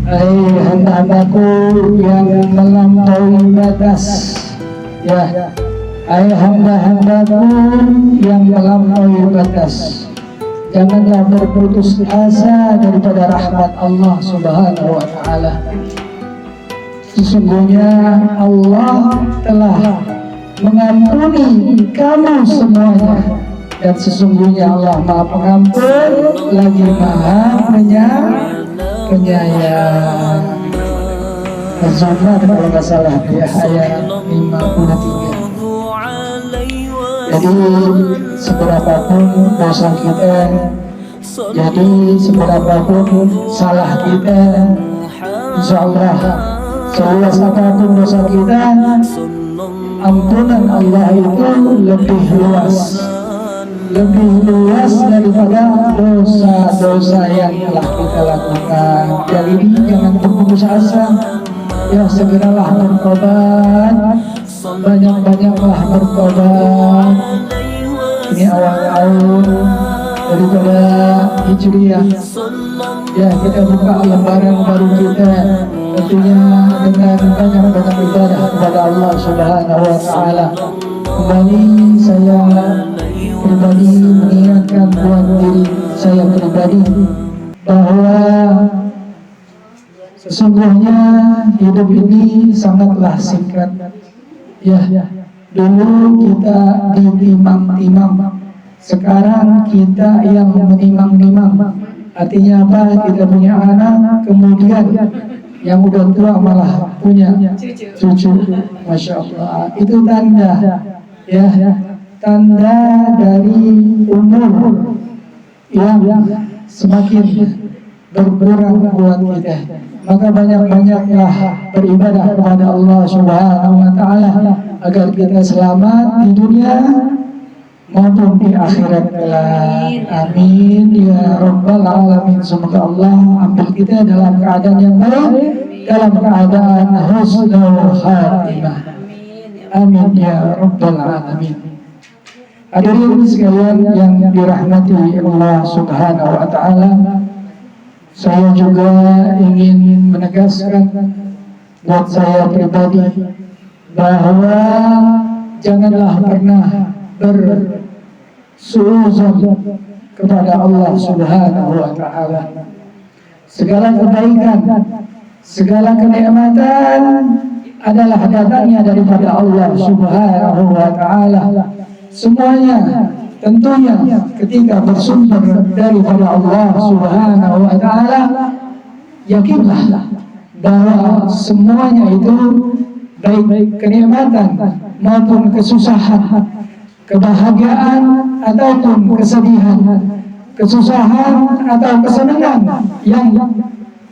Hai hamba-hambaku yang melampaui batas, ya, hai hamba-hambaku yang melampaui batas, janganlah berputus asa daripada rahmat Allah Subhanahu wa Ta'ala. Sesungguhnya Allah telah mengampuni kamu semuanya, dan sesungguhnya Allah Maha Pengampun lagi Maha Penyayang. Az-Zumar kalau nggak salah ya, ayat 53. Jadi seberapapun dosa kita, jadi seberapapun salah kita, insya Allah seluas apapun dosa kita, ampunan Allah itu lebih luas daripada dosa-dosa yang telah kita lakukan. Jadi jangan berputus asa, ya, segeralah bertobat, banyak-banyaklah bertobat. Ini awal tahun daripada Hijriah, ya, kita buka lembaran baru kita tentunya dengan banyak-banyak ibadah kepada Allah Subhanahu wa Ta'ala. Kembali saya pribadi mengingatkan buat diri saya pribadi bahwa sesungguhnya hidup ini sangatlah singkat. Ya, dulu kita ditimang-timang, sekarang kita yang menimang-nimang. Artinya apa? Kita punya anak, kemudian yang udah tua malah punya cucu. Masya Allah, itu tanda, ya, tanda dari umur yang semakin berkurang buat kita. Maka banyak-banyaklah beribadah kepada Allah Subhanahu wa Ta'ala agar kita selamat di dunia maupun di akhirat kelak. Amin ya rabbal alamin. Semoga Allah ambil kita dalam keadaan yang baik, dalam keadaan husnul khatimah. Amin ya rabbal alamin. Hadirin sekalian yang dirahmati Allah Subhanahu wa Ta'ala, saya juga ingin menegaskan buat saya pribadi bahwa janganlah pernah bersuuzon kepada Allah Subhanahu wa Ta'ala. Segala kebaikan, segala kenikmatan adalah datangnya daripada Allah Subhanahu wa Ta'ala. Semuanya tentunya ketika bersumber daripada Allah Subhanahu wa Ta'ala, yakinlah bahwa semuanya itu baik kenikmatan maupun kesusahan, kebahagiaan ataupun kesedihan, kesusahan atau kesenangan yang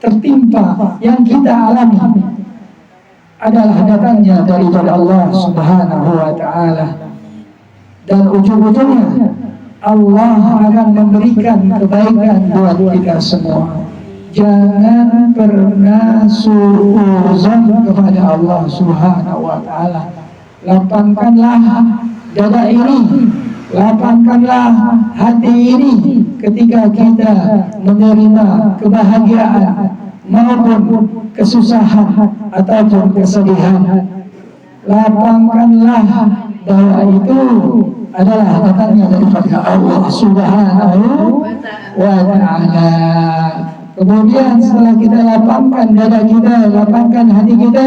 tertimpa, yang kita alami adalah datangnya daripada Allah Subhanahu wa Ta'ala. Dan ujung-ujungnya Allah akan memberikan kebaikan buat kita semua. Jangan pernah suuzon kepada Allah Subhanahu wa Ta'ala. Lapangkanlah dada ini, lapangkanlah hati ini ketika kita menerima kebahagiaan maupun kesusahan ataupun kesedihan. Lapangkanlah bahwa itu adalah datangnya daripada Allah Subhanahu wa Ta'ala. Kemudian setelah kita lapangkan dada kita, lapangkan hati kita,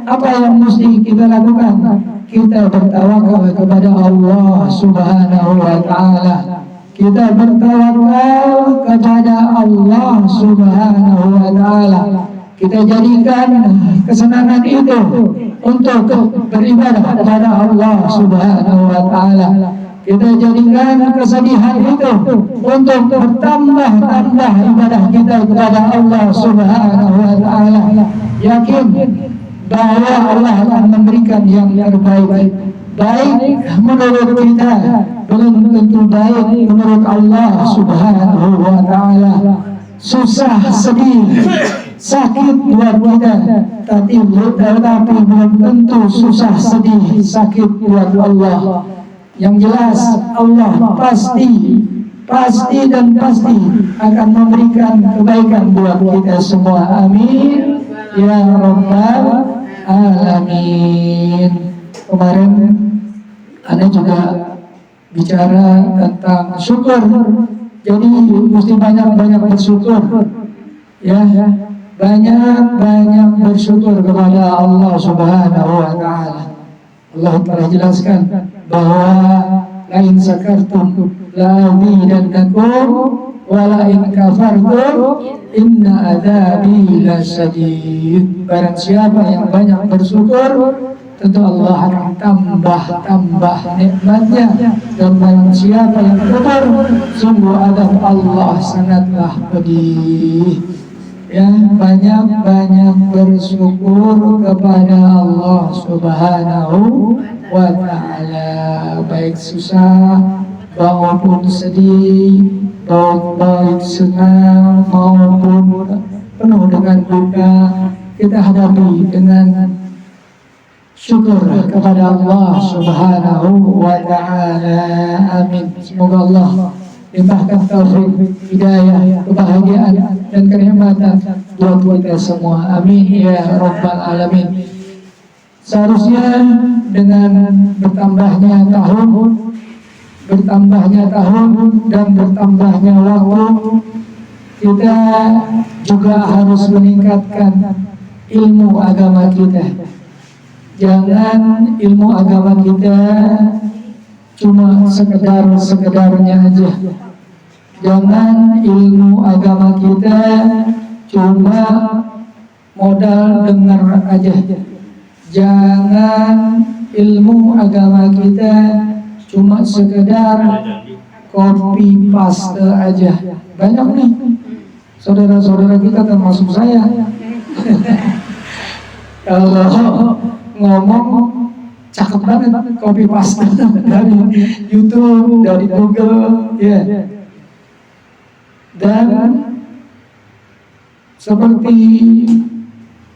apa yang mesti kita lakukan? Kita bertawakal kepada Allah Subhanahu wa Ta'ala. Kita bertawakal kepada Allah Subhanahu wa Ta'ala. Kita jadikan kesenangan itu untuk beribadah kepada Allah Subhanahu wa Ta'ala. Kita jadikan kesedihan itu untuk bertambah-tambah ibadah kita kepada Allah Subhanahu wa Ta'ala. Yakin bahwa Allah akan memberikan yang terbaik. Baik menurut kita, belum tentu baik menurut Allah Subhanahu wa Ta'ala. Susah, sedih, sakit buat kita, tapi belum tentu susah, sedih, sakit buat Allah. Yang jelas Allah pasti dan pasti akan memberikan kebaikan buat kita semua. Amin ya rabbal alamin. Kemarin Anda juga bicara tentang syukur. Jadi mesti banyak-banyak bersyukur, ya, banyak-banyak bersyukur kepada Allah Subhanahu wa Ta'ala. Allah telah jelaskan bahwa lain sakartum la azidannakum wa la in kafartum inna adzabi lasyadid. Barang siapa yang banyak bersyukur, tentu Allah akan tambah nikmatnya, dan barang siapa yang kufur, sungguh azab Allah sangatlah pedih. Ya, banyak-banyak bersyukur kepada Allah Subhanahu wa Ta'ala, baik susah maupun sedih, baik senang maupun penuh dengan duka, kita hadapi dengan syukur kepada Allah Subhanahu wa Ta'ala. Amin. Semoga Allah limpahkan taufik, hidayah, kebahagiaan dan kenikmatan buat kita semua. Amin ya rabbal alamin. Seharusnya dengan bertambahnya tahun dan bertambahnya waktu, kita juga harus meningkatkan ilmu agama kita. Jangan ilmu agama kita cuma sekedarnya aja. Jangan ilmu agama kita cuma modal dengar aja. Jangan ilmu agama kita cuma sekedar copy paste aja. Banyak nih saudara-saudara kita termasuk saya kalau ngomong cakep banget, copy paste dari YouTube, dari Google, ya. Dan seperti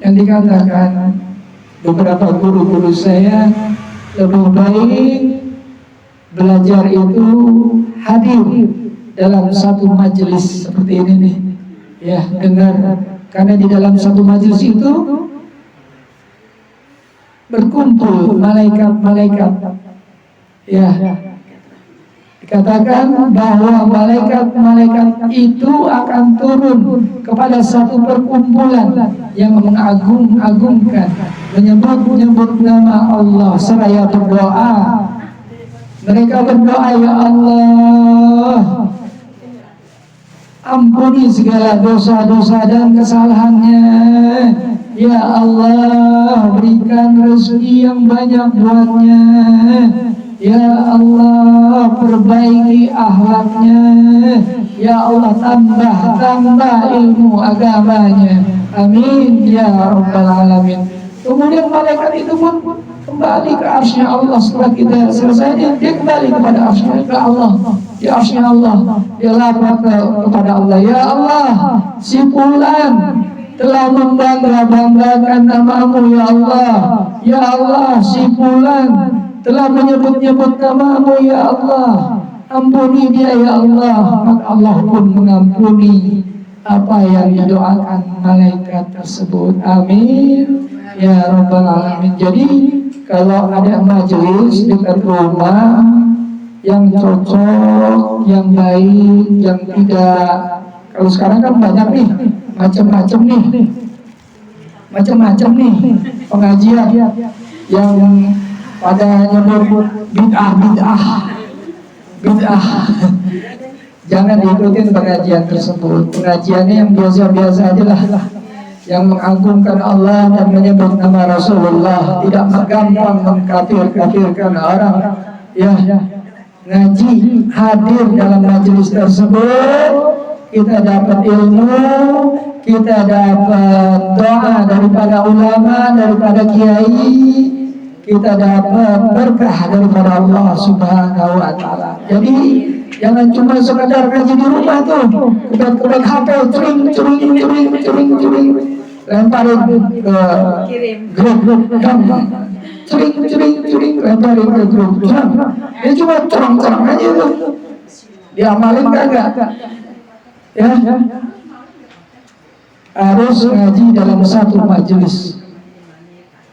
yang dikatakan beberapa guru-guru saya, lebih baik belajar itu hadir dalam satu majelis seperti ini nih, ya, dengar. Karena di dalam satu majelis itu berkumpul malaikat-malaikat, ya. Dikatakan bahwa malaikat-malaikat itu akan turun kepada satu perkumpulan yang mengagung-agungkan, menyebut nama Allah seraya berdoa. Mereka berdoa, ya Allah, ampuni segala dosa-dosa dan kesalahannya. Ya Allah, berikan rezeki yang banyak buatnya. Ya Allah, perbaiki akhlaknya. Ya Allah, tambah ilmu agamanya. Amin ya rabbal alamin. Kemudian malaikat itu pun kembali ke arsy-Nya Allah. Setelah kita selesai, dia kembali kepada arsy-Nya Allah. Di arsy-Nya Allah, dia lapor kepada Allah. Ya Allah, si fulan telah membangga-banggakan namamu, ya Allah. Ya Allah, si fulan telah menyebut-nyebut namamu, ya Allah. Ampuni dia, ya Allah. Maka Allah pun mengampuni apa yang didoakan malaikat tersebut. Amin ya rabbal alamin. Jadi kalau ada majelis dekat rumah yang cocok, yang baik, yang tidak, kalau sekarang kan banyak nih macam-macam nih pengajian yang pada nyebut bid'ah. Jangan diikutin pengajian tersebut. Pengajiannya yang biasa-biasa aja lah, yang mengagungkan Allah dan menyebut nama Rasulullah, tidak gampang mengkafir-kafirkan orang. Ya, ngaji, hadir dalam majelis tersebut, kita dapat ilmu, kita dapat doa daripada ulama, daripada kiai, kita dapat berkah daripada Allah Subhanahu wa Ta'ala. Jadi jangan cuma sekadar ngaji di rumah tuh, kebet HP, cering, lemparin ke grup, cering, lemparin ke grup. Dia cuma cerang aja tuh. Diamalin kagak? Ya, harus ngaji dalam satu majelis.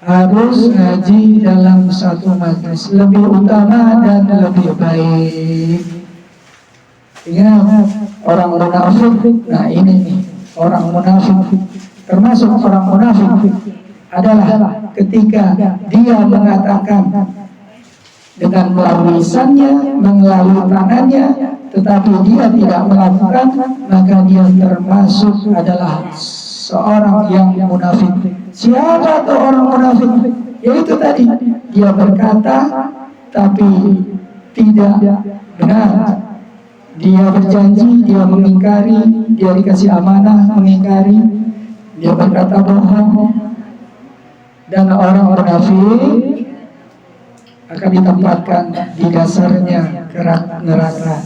Harus ngaji dalam satu majelis, lebih utama dan lebih baik. Ingat, orang munafik. Nah ini nih, orang munafik. Termasuk orang munafik adalah ketika dia mengatakan dengan melalui lisannya, melalui tangannya, tetapi dia tidak melakukan, maka dia termasuk adalah seorang yang munafik. Siapa tuh orang munafik? Yaitu tadi, dia berkata tapi tidak benar. Dia berjanji, dia mengingkari, dia dikasih amanah, mengingkari, dia berkata bohong. Dan orang munafik akan ditempatkan di dasarnya kerak neraka.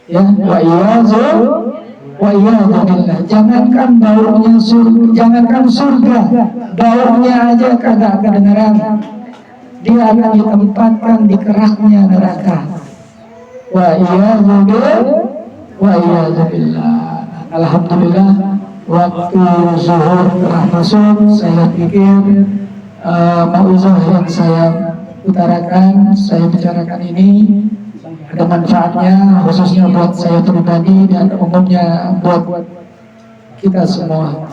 Ya, wa iyadzu billah. Jangankan baunya surga, jangankan surga, baunya aja kagak kedengaran. Dia akan ditempatkan di keraknya neraka. Wa iyadzu billah. Alhamdulillah, waktu zuhur telah masuk. Saya pikir mauizah yang saya utarakan, saya bicarakan ini ada manfaatnya, khususnya buat saya pribadi dan umumnya buat kita semua.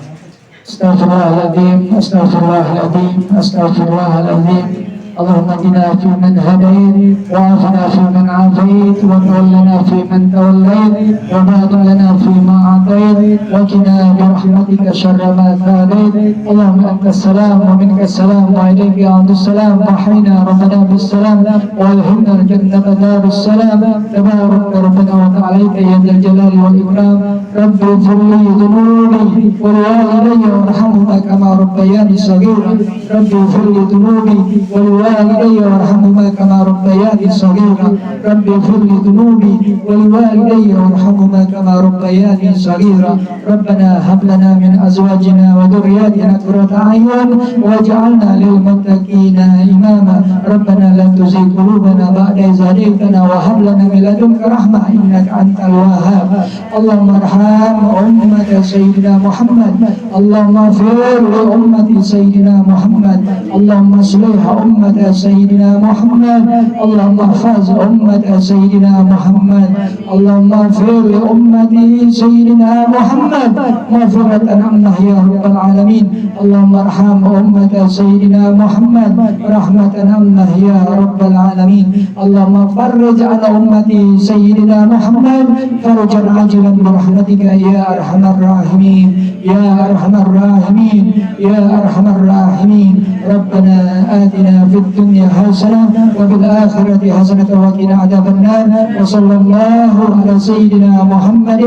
Astaghfirullahaladzim, astaghfirullahaladzim, astaghfirullahaladzim. Allahumma hdina fi man hadait, wa afina fi man afait, wa tawallana fi man tawallait, wa barik lana fi ma atait, wa qina bi rahmatika syarra ma qadait. Allahumma antas salam wa minkas salam wa ilayka ya'udus salam, wa hayna rabbana bis salam wa alhimna al-jannata darus salam. Tabarak rabbana wa ta'alaika ya dzal jalali wal ikram. Rabbi ighfirli dhunubi wa walidayya warhamhuma kama rabbayani shaghira. Rabbi ighfirli dhunubi wa والدي وارحمهما كما ربياني صغيرا. رب اغفر لي ذنوبي ولوالدي وارحمهما كما ربياني صغيرا. ربنا هب لنا من ازواجنا وذرياتنا قرة اعين واجعلنا للمتقين اماما. ربنا لا تزغ قلوبنا بعد إذ هديتنا وهب لنا من لدنك رحمة انك انت الوهاب. اللهم ارحم امة سيدنا محمد. اللهم اغفر لأمة سيدنا محمد. اللهم اصلح أمة سيدنا محمد. اللهم احفظ أمة سيدنا محمد. اللهم اغفر لأمة سيدنا محمد مغفرة عنا يا رب العالمين. اللهم ارحم أمة سيدنا محمد رحمة عنا يا رب العالمين. اللهم فرج على أمة سيدنا محمد فرجا عاجلا برحمتك يا أرحم الراحمين يا أرحم الراحمين يا أرحم الراحمين. ربنا آتنا في الدنيا حسنة وفي الآخرة حسنة وقنا عذاب النار. وصلى الله على سيدنا محمد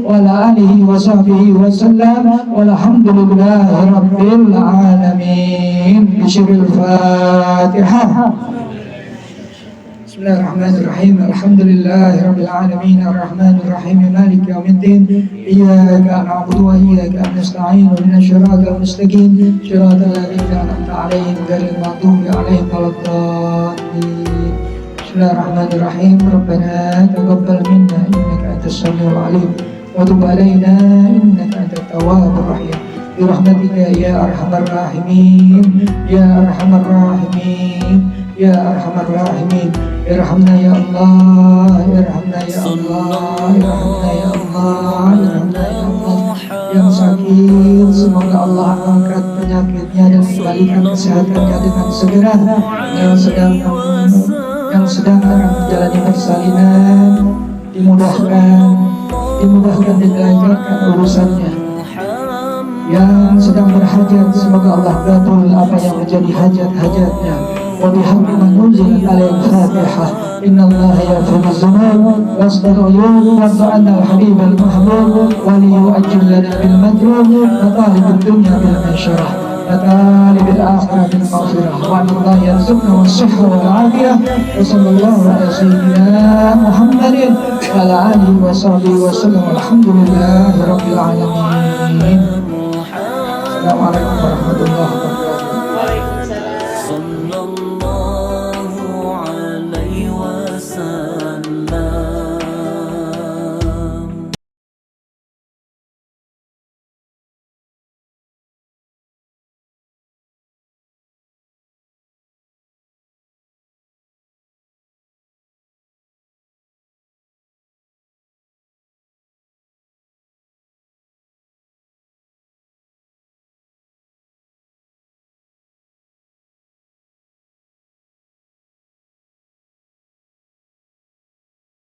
وعلى آله وصحبه وسلم والحمد لله رب العالمين. بشر الفاتحة. بسم الله الرحمن الرحيم. الحمد لله رب العالمين الرحمن الرحيم مالك يوم الدين. إياك نعبد وإياك نستعين اهدنا الصراط المستقيم صراط الذين أنعمت عليهم غير المغضوب عليهم ولا الضالين. بسم الله الرحمن الرحيم. ربنا تقبل منا إنك أنت السميع العليم وتب علينا إنك أنت التواب الرحيم. برحمتك يا أرحم الراحمين يا أرحم الراحمين يا أرحم الراحمين. ارحمنا يا الله ارحمنا يا الله ارحمنا يا الله ارحمنا يا الله. Yang sakit semoga Allah angkat penyakitnya dan kembalikan kesehatannya dengan segera. Yang sedang menjalani persalinan dimudahkan dan dilancarkan urusannya. Yang sedang berhajat semoga Allah kabul apa yang menjadi hajat-hajatnya. وبحق من نزلت عليه الفاتحة. إن الله يغفر الذنوب ويستر العيوب وارض عنا الحبيب المحبوب وليؤجل لنا بالمطلوب وطالب الدنيا بالمنشرة وطالب الآخرة بالمغفرة وعن الله يرزقنا والصحة والعافية. وصلى الله على سيدنا محمد وعلى آله وصحبه وسلم والحمد لله رب العالمين. السلام عليكم ورحمة الله.